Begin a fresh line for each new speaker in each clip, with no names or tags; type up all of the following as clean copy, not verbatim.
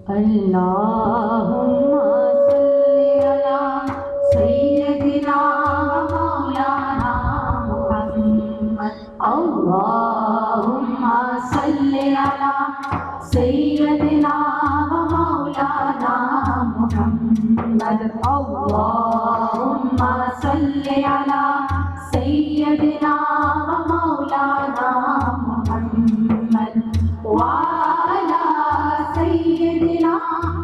اللہم صلی علی سیدنا مولانا محمد اللہم صلی علی سیدنا مولانا محمد اللہم صلی علی سیدنا مولانا محمد وعلی سیدنا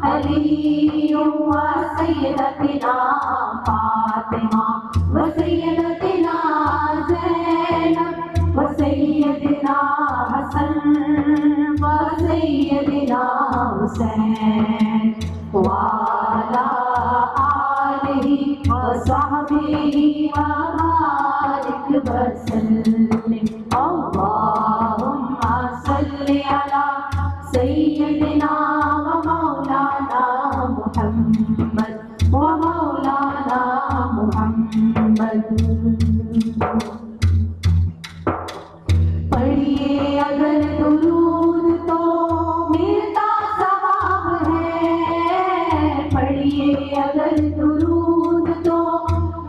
علی وسیدتنا فاطمہ وسیدتنا زینب وسیدنا حسن وسیدنا حسین وعلی آلہ وصحبہ وبارک وسلم اللہم صلی علی سیدنا ومولانا محمد ومولانا محمد پڑھیے اگر درود تو ملتا ثواب ہے پڑھیے اگر درود تو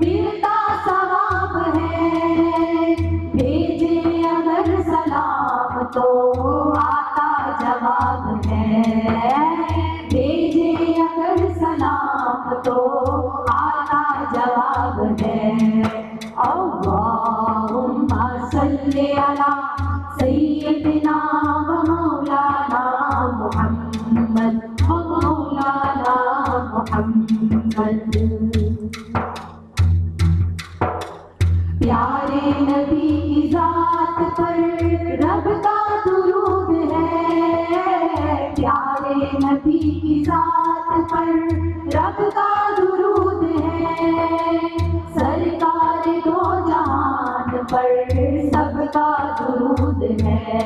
ملتا ثواب ہے بھیجے اگر سلام تو آتا جواب ہے بھیجے اگر سلام تو آتا جواب ہے اللہم صلی علی سیدنا ومولانا محمد ومولانا محمد پیارے نبی کی ذات پر رب کا درود ہے پیارے نبی کی ذات پر رب کا درود ہے سرکار دو جہان پر سب کا درود ہے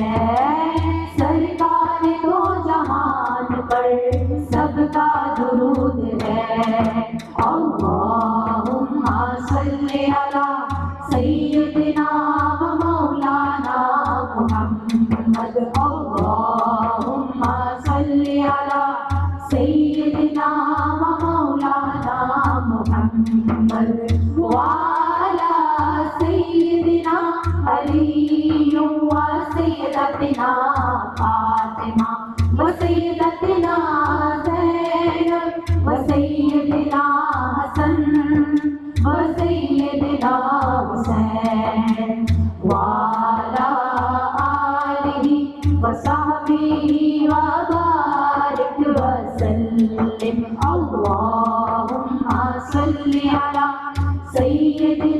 سرکار دو جہان پر سب کا درود ہے اللہم صلی علی سیدنا ومولانا محمد اللہم صلی علی سیدنا ومولانا محمد وعلی سیدنا علی وسیدتنا فاطمہ وسیدتنا زینب وسیدنا حسن وسیدنا حسین وعلی آلہ وصحبہ وبارک وسلم اللہم صلی علی سیدنا